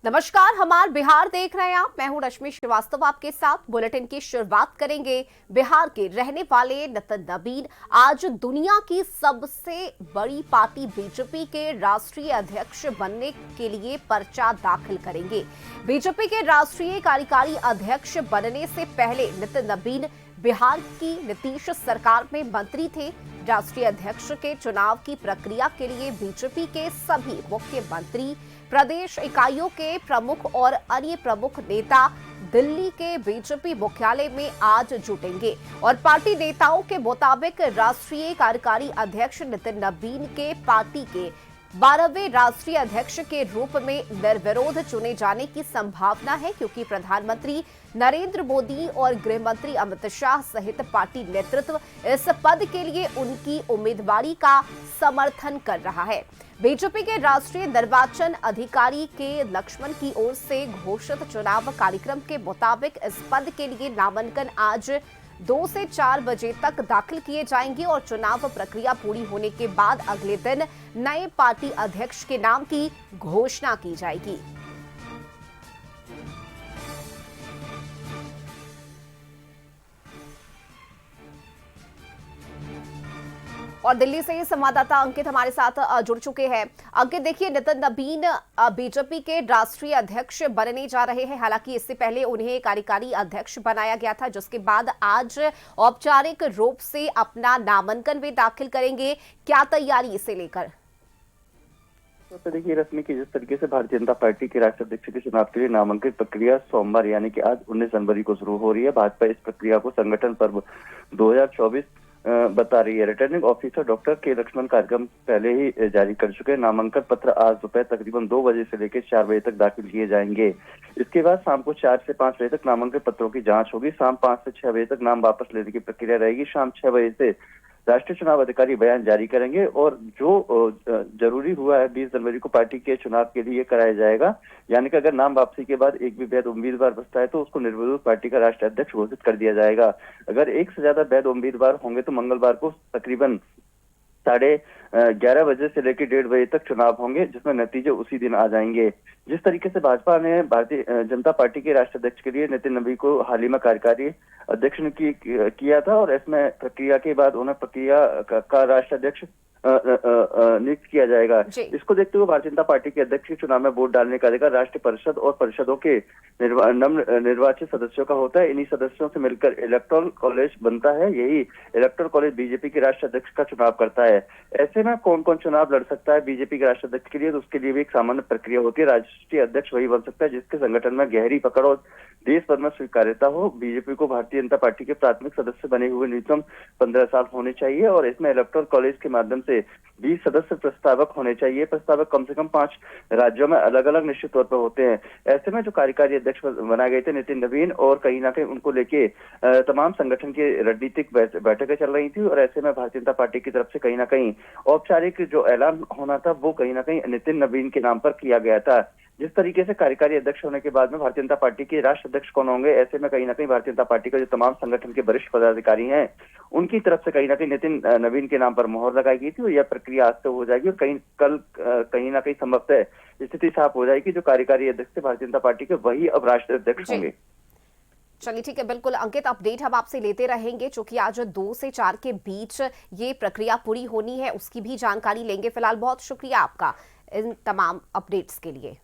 नमस्कार, हमार बिहार देख रहे हैं आप। मैं हूं रश्मि श्रीवास्तव आपके साथ। बुलेटिन की शुरुआत करेंगे बिहार के रहने वाले नितिन नबीन आज दुनिया की सबसे बड़ी पार्टी बीजेपी के राष्ट्रीय अध्यक्ष बनने के लिए पर्चा दाखिल करेंगे। बीजेपी के राष्ट्रीय कार्यकारी अध्यक्ष बनने से पहले नितिन नबीन बिहार की नीतीश सरकार में मंत्री थे। राष्ट्रीय अध्यक्ष के चुनाव की प्रक्रिया के लिए बीजेपी के सभी मुख्यमंत्री, प्रदेश इकाइयों के प्रमुख और अन्य प्रमुख नेता दिल्ली के बीजेपी मुख्यालय में आज जुटेंगे और पार्टी नेताओं के मुताबिक राष्ट्रीय कार्यकारी अध्यक्ष नितिन नबीन के पार्टी के 12वें राष्ट्रीय अध्यक्ष के रूप में निर्विरोध चुने जाने की संभावना है, क्योंकि प्रधानमंत्री नरेंद्र मोदी और गृह मंत्री अमित शाह सहित पार्टी नेतृत्व इस पद के लिए उनकी उम्मीदवारी का समर्थन कर रहा है। बीजेपी के राष्ट्रीय निर्वाचन अधिकारी के लक्ष्मण की ओर से घोषित चुनाव कार्यक्रम के मुताबिक इस पद के लिए नामांकन आज 2 से 4 बजे तक दाखिल किए जाएंगे और चुनाव प्रक्रिया पूरी होने के बाद अगले दिन नए पार्टी अध्यक्ष के नाम की घोषणा की जाएगी। और दिल्ली से संवाददाता अंकित हमारे साथ जुड़ चुके हैं। अंकित, देखिए, नितिन नबीन बीजेपी के राष्ट्रीय अध्यक्ष बनने जा रहे हैं। हालांकि इससे पहले उन्हें कार्यकारी अध्यक्ष बनाया गया था, जिसके बाद आज औपचारिक रूप से अपना नामांकन वे दाखिल करेंगे। क्या तैयारी इसे लेकर? तो देखिए रश्मि की जिस तरीके से भारतीय जनता पार्टी के राष्ट्रीय अध्यक्ष के चुनाव के लिए नामांकन प्रक्रिया सोमवार यानी कि आज 19 जनवरी को शुरू हो रही है। भाजपा इस प्रक्रिया को संगठन पर्व 2024 बता रही है। रिटर्निंग ऑफिसर डॉक्टर के लक्ष्मण कार्यक्रम पहले ही जारी कर चुके हैं। नामांकन पत्र आज दोपहर तकरीबन 2 बजे से लेकर 4 बजे तक दाखिल किए जाएंगे। इसके बाद शाम को 4 से 5 बजे तक नामांकन पत्रों की जांच होगी। शाम 5 से 6 बजे तक नाम वापस लेने की प्रक्रिया रहेगी। शाम 6 बजे से राष्ट्रीय चुनाव अधिकारी बयान जारी करेंगे और जो जरूरी हुआ है 20 जनवरी को पार्टी के चुनाव के लिए कराया जाएगा। यानी कि अगर नाम वापसी के बाद एक भी वैध उम्मीदवार बचता है तो उसको निर्विरोध पार्टी का राष्ट्रीय अध्यक्ष घोषित कर दिया जाएगा। अगर एक से ज्यादा वैध उम्मीदवार होंगे तो मंगलवार को तकरीबन 11:30 बजे से लेकर 1:30 बजे तक चुनाव होंगे, जिसमें नतीजे उसी दिन आ जाएंगे। जिस तरीके से भाजपा ने भारतीय जनता पार्टी के राष्ट्रीय अध्यक्ष के लिए नितिन नबीन को हाल ही में कार्यकारी अध्यक्ष ने किया था और इसमें प्रक्रिया के बाद उन्हें प्रक्रिया का राष्ट्रीय अध्यक्ष नियुक्त किया जाएगा। इसको देखते हुए भारतीय जनता पार्टी के अध्यक्ष के चुनाव में वोट डालने का अधिकार राष्ट्रीय परिषद और परिषदों के निर्वाचित सदस्यों का होता है। इन्हीं सदस्यों से मिलकर इलेक्टोरल कॉलेज बनता है। यही इलेक्टोरल कॉलेज बीजेपी के राष्ट्रीय अध्यक्ष का चुनाव करता है। ऐसे में कौन कौन चुनाव लड़ सकता है बीजेपी के राष्ट्रीय अध्यक्ष के लिए, तो उसके लिए भी एक सामान्य प्रक्रिया होती है। राष्ट्रीय अध्यक्ष वही बन सकता है जिसके संगठन में गहरी पकड़ और देश भर में स्वीकार्यता हो। बीजेपी को भारतीय जनता पार्टी के प्राथमिक सदस्य बने हुए न्यूनतम 15 साल होने चाहिए और इसमें इलेक्टोरल कॉलेज के माध्यम से 20 सदस्य प्रस्तावक होने चाहिए। प्रस्तावक कम से कम 5 राज्यों में अलग अलग निश्चित तौर पर होते हैं। ऐसे में जो कार्यकारी अध्यक्ष बनाए गए थे नितिन नबीन, और कहीं ना कहीं उनको लेके तमाम संगठन की रणनीतिक बैठकें चल रही थी और ऐसे में भारतीय जनता पार्टी की तरफ से कहीं ना कहीं औपचारिक जो ऐलान होना था वो कहीं ना कहीं नितिन नबीन के नाम पर किया गया था। जिस तरीके से कार्यकारी अध्यक्ष होने के बाद में भारतीय जनता पार्टी के राष्ट्रीय अध्यक्ष कौन होंगे, ऐसे में कहीं ना कहीं भारतीय जनता पार्टी का जो तमाम संगठन के वरिष्ठ पदाधिकारी हैं उनकी तरफ से कहीं ना कहीं नितिन नबीन के नाम पर मोहर लगाई गई थी और यह प्रक्रिया आज से हो जाएगी और कहीं ना कहीं संभवतः स्थिति साफ हो जाएगी। जो कार्यकारी अध्यक्ष थे भारतीय जनता पार्टी के वही अब राष्ट्रीय अध्यक्ष होंगे। चलिए, ठीक है, बिल्कुल अंकित, अपडेट हम आपसे लेते रहेंगे, क्योंकि आज 2 से 4 के बीच ये प्रक्रिया पूरी होनी है, उसकी भी जानकारी लेंगे। फिलहाल बहुत शुक्रिया आपका इन तमाम अपडेट्स के लिए।